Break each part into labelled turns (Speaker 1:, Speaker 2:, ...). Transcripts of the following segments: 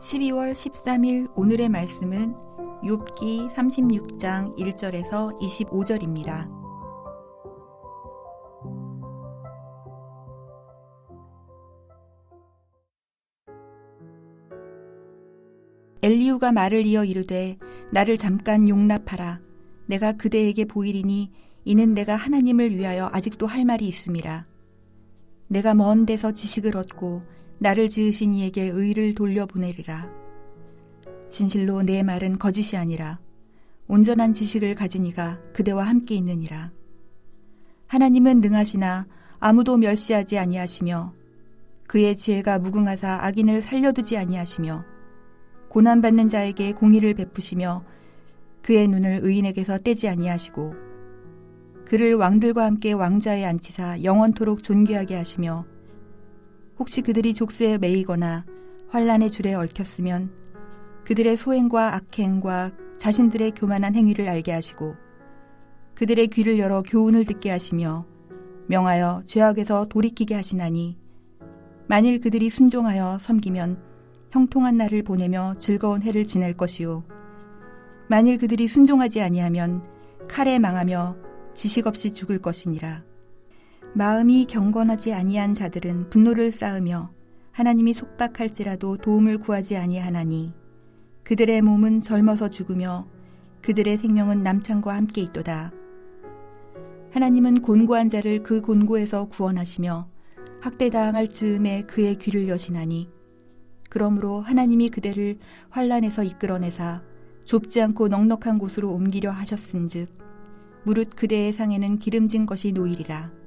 Speaker 1: 12월 13일 오늘의 말씀은 욥기 36장 1절에서 25절입니다. 엘리후가 말을 이어 이르되 나를 잠깐 용납하라. 내가 그대에게 보이리니 이는 내가 하나님을 위하여 아직도 할 말이 있음이라. 내가 먼 데서 지식을 얻고 나를 지으신 이에게 의를 돌려보내리라. 진실로 내 말은 거짓이 아니라 온전한 지식을 가진 이가 그대와 함께 있느니라. 하나님은 능하시나 아무도 멸시하지 아니하시며 그의 지혜가 무궁하사 악인을 살려두지 아니하시며 고난받는 자에게 공의를 베푸시며 그의 눈을 의인에게서 떼지 아니하시고 그를 왕들과 함께 왕자에 앉히사 영원토록 존귀하게 하시며 혹시 그들이 족쇄에 매이거나 환난의 줄에 얽혔으면 그들의 소행과 악행과 자신들의 교만한 행위를 알게 하시고 그들의 귀를 열어 교훈을 듣게 하시며 명하여 죄악에서 돌이키게 하시나니 만일 그들이 순종하여 섬기면 형통한 날을 보내며 즐거운 해를 지낼 것이요 만일 그들이 순종하지 아니하면 칼에 망하며 지식 없이 죽을 것이니라. 마음이 경건하지 아니한 자들은 분노를 쌓으며 하나님이 속박할지라도 도움을 구하지 아니하나니 그들의 몸은 젊어서 죽으며 그들의 생명은 남창과 함께 있도다. 하나님은 곤고한 자를 그 곤고에서 구원하시며 학대당할 즈음에 그의 귀를 여시나니 그러므로 하나님이 그대를 환난에서 이끌어내사 좁지 않고 넉넉한 곳으로 옮기려 하셨은즉 무릇 그대의 상에는 기름진 것이 놓이리라.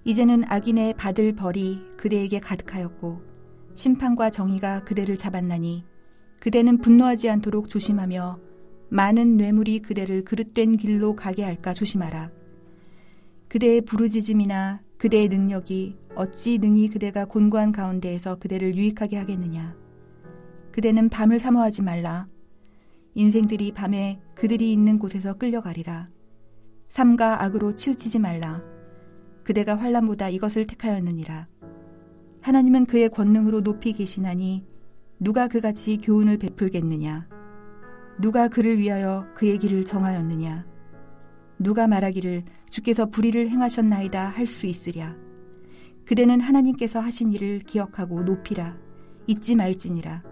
Speaker 1: 이제는 악인의 받을 벌이 그대에게 가득하였고 심판과 정의가 그대를 잡았나니 그대는 분노하지 않도록 조심하며 많은 뇌물이 그대를 그릇된 길로 가게 할까 조심하라. 그대의 부르짖음이나 그대의 능력이 어찌 능히 그대가 곤고한 가운데에서 그대를 유익하게 하겠느냐. 그대는 밤을 사모하지 말라. 인생들이 밤에 그들이 있는 곳에서 끌려가리라. 삼가 악으로 치우치지 말라. 그대가 환난보다 이것을 택하였느니라. 하나님은 그의 권능으로 높이 계시나니 누가 그같이 교훈을 베풀겠느냐. 누가 그를 위하여 그의 길을 정하였느냐. 누가 말하기를 주께서 불의를 행하셨나이다 할 수 있으랴. 그대는 하나님께서 하신 일을 기억하고 높이라. 잊지 말지니라.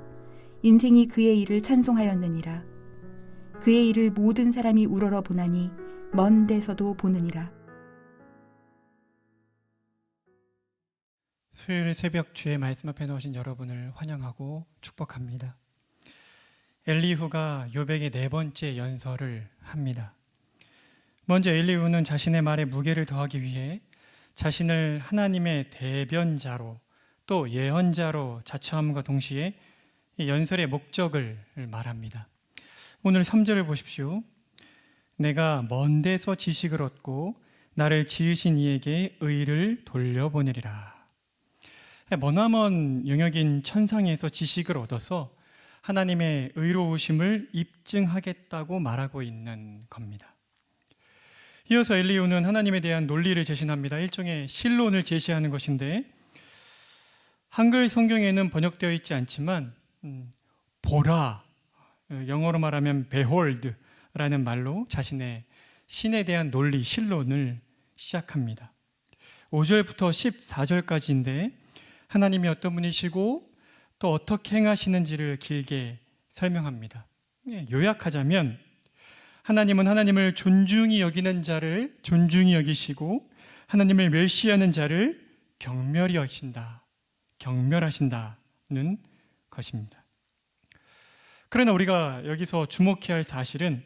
Speaker 1: 인생이 그의 일을 찬송하였느니라. 그의 일을 모든 사람이 우러러 보나니 먼 데서도 보느니라.
Speaker 2: 수요일 새벽 주의 말씀 앞에 나오신 여러분을 환영하고 축복합니다. 엘리후가 욥에게 네 번째 연설을 합니다. 먼저 엘리후는 자신의 말에 무게를 더하기 위해 자신을 하나님의 대변자로 또 예언자로 자처함과 동시에 이 연설의 목적을 말합니다. 오늘 3절을 보십시오. 내가 먼 데서 지식을 얻고 나를 지으신 이에게 의를 돌려보내리라. 머나먼 영역인 천상에서 지식을 얻어서 하나님의 의로우심을 입증하겠다고 말하고 있는 겁니다. 이어서 엘리후는 하나님에 대한 논리를 제시합니다. 일종의 신론을 제시하는 것인데 한글 성경에는 번역되어 있지 않지만 보라, 영어로 말하면 behold라는 말로 자신의 신에 대한 논리, 신론을 시작합니다. 5절부터 14절까지인데 하나님이 어떤 분이시고 또 어떻게 행하시는지를 길게 설명합니다. 요약하자면 하나님은 하나님을 존중히 여기는 자를 존중히 여기시고 하나님을 멸시하는 자를 경멸히 여기신다, 경멸하신다는 것입니다. 그러나 우리가 여기서 주목해야 할 사실은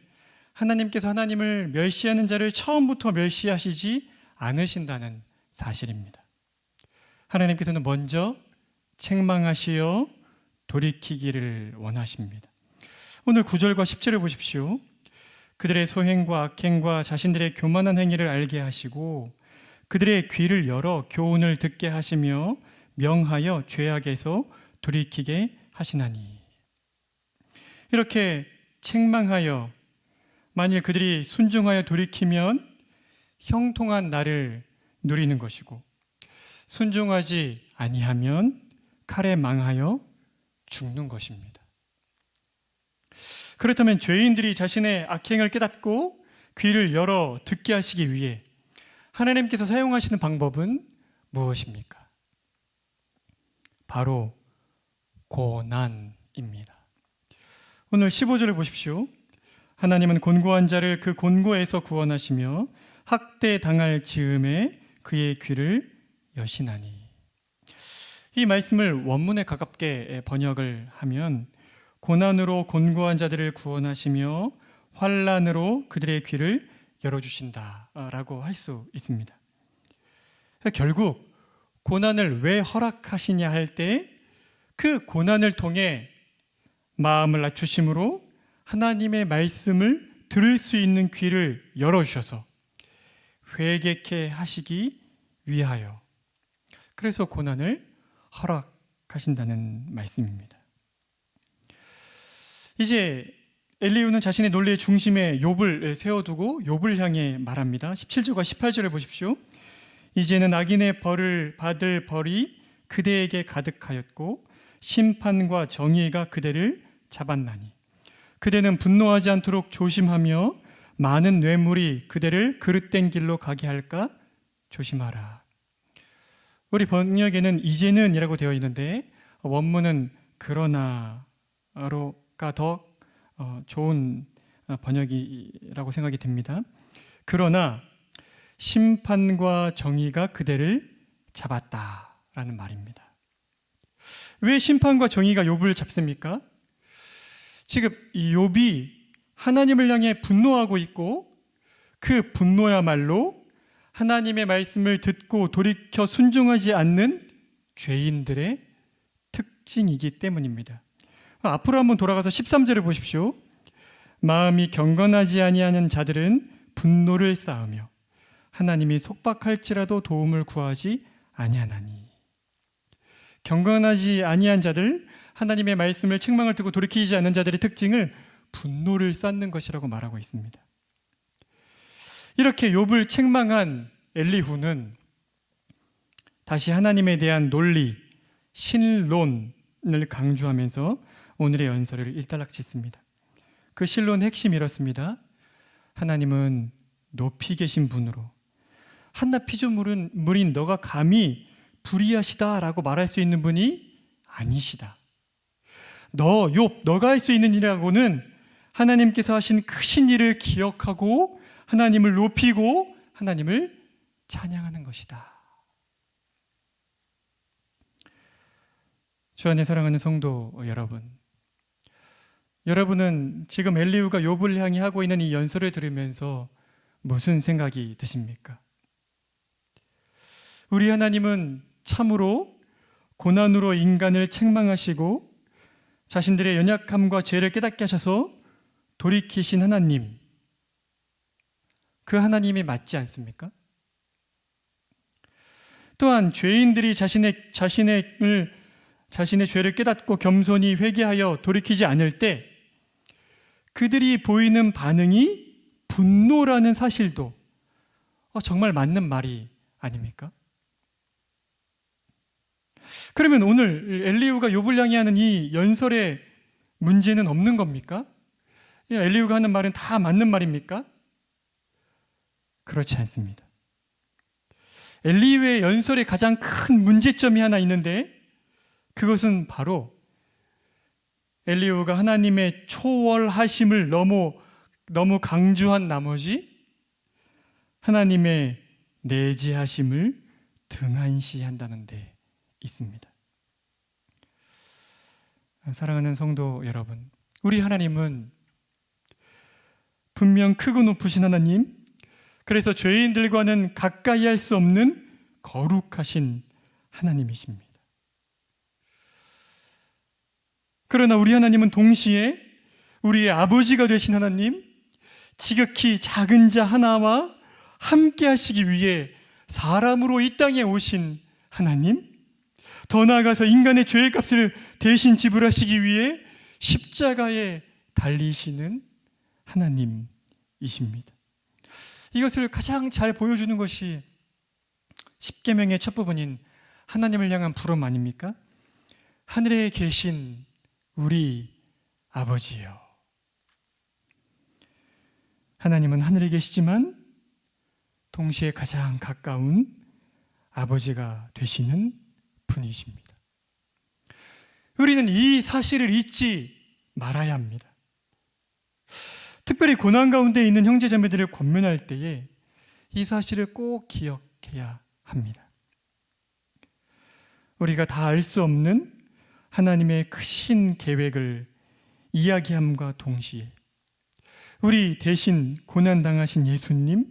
Speaker 2: 하나님께서 하나님을 멸시하는 자를 처음부터 멸시하시지 않으신다는 사실입니다. 하나님께서는 먼저 책망하시어 돌이키기를 원하십니다. 오늘 9절과 10절을 보십시오. 그들의 소행과 악행과 자신들의 교만한 행위를 알게 하시고 그들의 귀를 열어 교훈을 듣게 하시며 명하여 죄악에서 돌이키게 하시나니. 이렇게 책망하여 만일 그들이 순종하여 돌이키면 형통한 날을 누리는 것이고 순종하지 아니하면 칼에 망하여 죽는 것입니다. 그렇다면 죄인들이 자신의 악행을 깨닫고 귀를 열어 듣게 하시기 위해 하나님께서 사용하시는 방법은 무엇입니까? 바로 고난입니다. 오늘 15절을 보십시오. 하나님은 곤고한 자를 그 곤고에서 구원하시며 학대당할 즈음에 그의 귀를 여시나니. 이 말씀을 원문에 가깝게 번역을 하면 고난으로 곤고한 자들을 구원하시며 환난으로 그들의 귀를 열어주신다라고 할 수 있습니다. 결국 고난을 왜 허락하시냐 할 때 그 고난을 통해 마음을 낮추심으로 하나님의 말씀을 들을 수 있는 귀를 열어주셔서 회개케 하시기 위하여, 그래서 고난을 허락하신다는 말씀입니다. 이제 엘리후는 자신의 논리의 중심에 욥을 세워두고 욥을 향해 말합니다. 17절과 18절을 보십시오. 이제는 악인의 벌을 받을 벌이 그대에게 가득하였고 심판과 정의가 그대를 잡았나니 그대는 분노하지 않도록 조심하며 많은 뇌물이 그대를 그릇된 길로 가게 할까 조심하라. 우리 번역에는 이제는 이라고 되어 있는데 원문은 그러나가 더 좋은 번역이라고 생각이 됩니다. 그러나 심판과 정의가 그대를 잡았다라는 말입니다. 왜 심판과 정의가 욥을 잡습니까? 지금 이 욥이 하나님을 향해 분노하고 있고 그 분노야말로 하나님의 말씀을 듣고 돌이켜 순종하지 않는 죄인들의 특징이기 때문입니다. 앞으로 한번 돌아가서 13절을 보십시오. 마음이 경건하지 아니하는 자들은 분노를 쌓으며 하나님이 속박할지라도 도움을 구하지 아니하나니. 경건하지 아니한 자들, 하나님의 말씀을 책망을 듣고 돌이키지 않는 자들의 특징을 분노를 쌓는 것이라고 말하고 있습니다. 이렇게 욥을 책망한 엘리후는 다시 하나님에 대한 논리, 신론을 강조하면서 오늘의 연설을 일단락짓습니다. 그 신론의 핵심이 이렇습니다. 하나님은 높이 계신 분으로 한낱 피조물인 너가 감히 불의하시다라고 말할 수 있는 분이 아니시다. 욥, 너가 할 수 있는 일이라고는 하나님께서 하신 크신 일을 기억하고 하나님을 높이고 하나님을 찬양하는 것이다. 주 안에 사랑하는 성도 여러분, 여러분은 지금 엘리후가 욥을 향해 하고 있는 이 연설을 들으면서 무슨 생각이 드십니까? 우리 하나님은 참으로 고난으로 인간을 책망하시고 자신들의 연약함과 죄를 깨닫게 하셔서 돌이키신 하나님, 그 하나님이 맞지 않습니까? 또한 죄인들이 자신의 죄를 깨닫고 겸손히 회개하여 돌이키지 않을 때 그들이 보이는 반응이 분노라는 사실도 정말 맞는 말이 아닙니까? 그러면 오늘 엘리후가 욥을 향해 하는 이 연설의 문제는 없는 겁니까? 엘리후가 하는 말은 다 맞는 말입니까? 그렇지 않습니다. 엘리후의 연설에 가장 큰 문제점이 하나 있는데 그것은 바로 엘리후가 하나님의 초월하심을 너무 강조한 나머지 하나님의 내재하심을 등한시한다는 데 있습니다. 사랑하는 성도 여러분, 우리 하나님은 분명 크고 높으신 하나님, 그래서 죄인들과는 가까이 할 수 없는 거룩하신 하나님이십니다. 그러나 우리 하나님은 동시에 우리의 아버지가 되신 하나님, 지극히 작은 자 하나와 함께 하시기 위해 사람으로 이 땅에 오신 하나님, 더 나아가서 인간의 죄의 값을 대신 지불하시기 위해 십자가에 달리시는 하나님이십니다. 이것을 가장 잘 보여주는 것이 십계명의 첫 부분인 하나님을 향한 부름 아닙니까? 하늘에 계신 우리 아버지요. 하나님은 하늘에 계시지만 동시에 가장 가까운 아버지가 되시는 분이십니다. 우리는 이 사실을 잊지 말아야 합니다. 특별히 고난 가운데 있는 형제자매들을 권면할 때에 이 사실을 꼭 기억해야 합니다. 우리가 다 알 수 없는 하나님의 크신 계획을 이야기함과 동시에 우리 대신 고난당하신 예수님,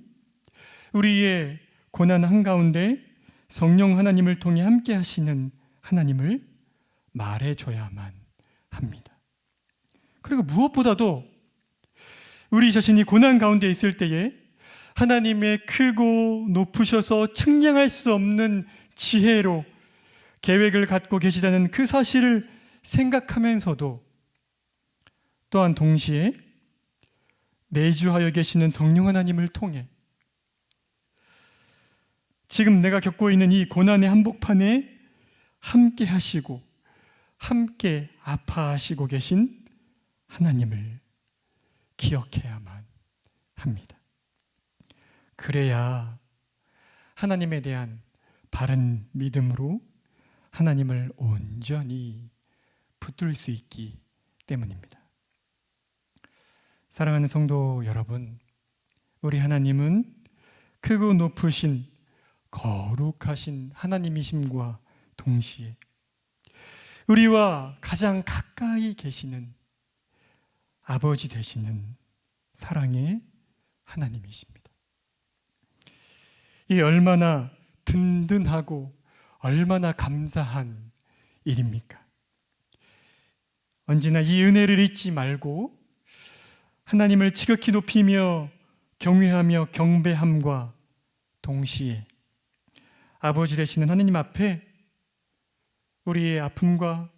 Speaker 2: 우리의 고난 한가운데 성령 하나님을 통해 함께 하시는 하나님을 말해줘야만 합니다. 그리고 무엇보다도 우리 자신이 고난 가운데 있을 때에 하나님의 크고 높으셔서 측량할 수 없는 지혜로 계획을 갖고 계시다는 그 사실을 생각하면서도 또한 동시에 내주하여 계시는 성령 하나님을 통해 지금 내가 겪고 있는 이 고난의 한복판에 함께 하시고 함께 아파하시고 계신 하나님을 기억해야만 합니다. 그래야 하나님에 대한 바른 믿음으로 하나님을 온전히 붙들 수 있기 때문입니다. 사랑하는 성도 여러분, 우리 하나님은 크고 높으신 거룩하신 하나님이심과 동시에 우리와 가장 가까이 계시는 아버지 되시는 사랑의 하나님이십니다. 이 얼마나 든든하고 얼마나 감사한 일입니까? 언제나 이 은혜를 잊지 말고 하나님을 지극히 높이며 경외하며 경배함과 동시에 아버지 되시는 하나님 앞에 우리의 아픔과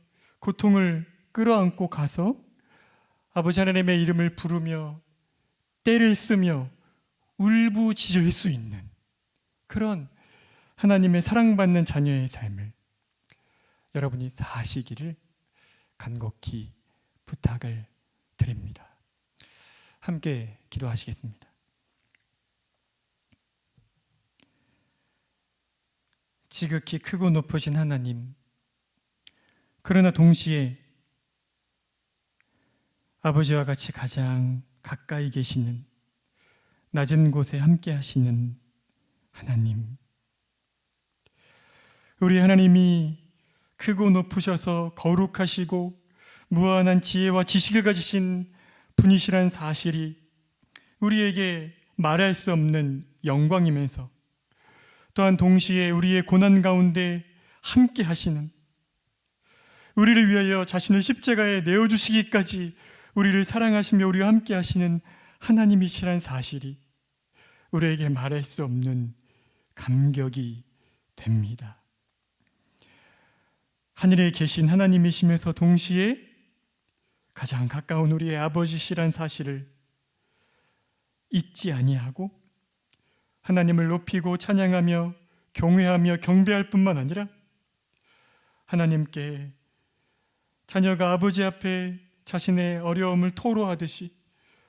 Speaker 2: 고통을 끌어안고 가서 아버지 하나님의 이름을 부르며 떼를 쓰며 울부짖을 수 있는 그런 하나님의 사랑받는 자녀의 삶을 여러분이 사시기를 간곡히 부탁을 드립니다. 함께 기도하시겠습니다. 지극히 크고 높으신 하나님, 그러나 동시에 아버지와 같이 가장 가까이 계시는 낮은 곳에 함께 하시는 하나님, 우리 하나님이 크고 높으셔서 거룩하시고 무한한 지혜와 지식을 가지신 분이시란 사실이 우리에게 말할 수 없는 영광이면서 또한 동시에 우리의 고난 가운데 함께 하시는, 우리를 위하여 자신을 십자가에 내어주시기까지 우리를 사랑하시며 우리와 함께 하시는 하나님이시란 사실이 우리에게 말할 수 없는 감격이 됩니다. 하늘에 계신 하나님이시면서 동시에 가장 가까운 우리의 아버지시란 사실을 잊지 아니하고 하나님을 높이고 찬양하며 경외하며 경배할 뿐만 아니라 하나님께 자녀가 아버지 앞에 자신의 어려움을 토로하듯이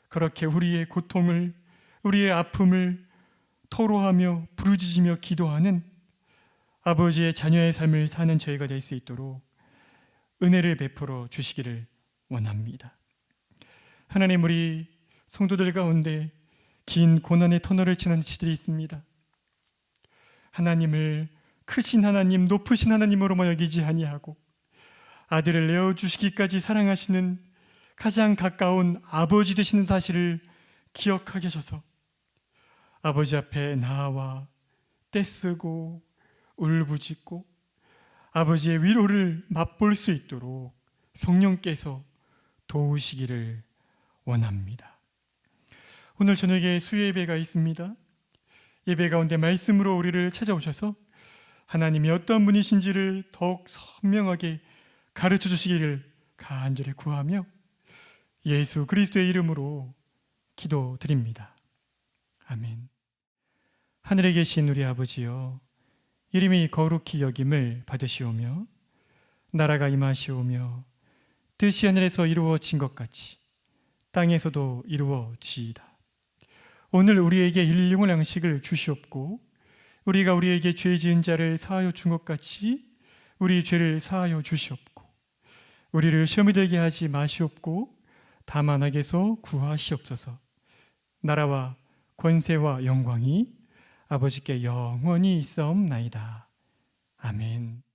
Speaker 2: 그렇게 우리의 고통을, 우리의 아픔을 토로하며 부르짖으며 기도하는 아버지의 자녀의 삶을 사는 저희가 될 수 있도록 은혜를 베풀어 주시기를 원합니다. 하나님, 우리 성도들 가운데 긴 고난의 터널을 지나는 시들이 있습니다. 하나님을 크신 하나님, 높으신 하나님으로만 여기지 아니하고 아들을 내어주시기까지 사랑하시는 가장 가까운 아버지 되시는 사실을 기억하게 하셔서 아버지 앞에 나와 떼쓰고 울부짖고 아버지의 위로를 맛볼 수 있도록 성령께서 도우시기를 원합니다. 오늘 저녁에 수요 예배가 있습니다. 예배 가운데 말씀으로 우리를 찾아오셔서 하나님이 어떤 분이신지를 더욱 선명하게 가르쳐 주시기를 간절히 구하며 예수 그리스도의 이름으로 기도드립니다. 아멘. 하늘에 계신 우리 아버지여, 이름이 거룩히 여김을 받으시오며 나라가 임하시오며 뜻이 하늘에서 이루어진 것 같이 땅에서도 이루어지이다. 오늘 우리에게 일용할 양식을 주시옵고 우리가 우리에게 죄 지은 자를 사하여 준 것 같이 우리 죄를 사하여 주시옵고 우리를 시험에 들게 하지 마시옵고 다만 악에서 구하시옵소서. 나라와 권세와 영광이 아버지께 영원히 있사옵나이다. 아멘.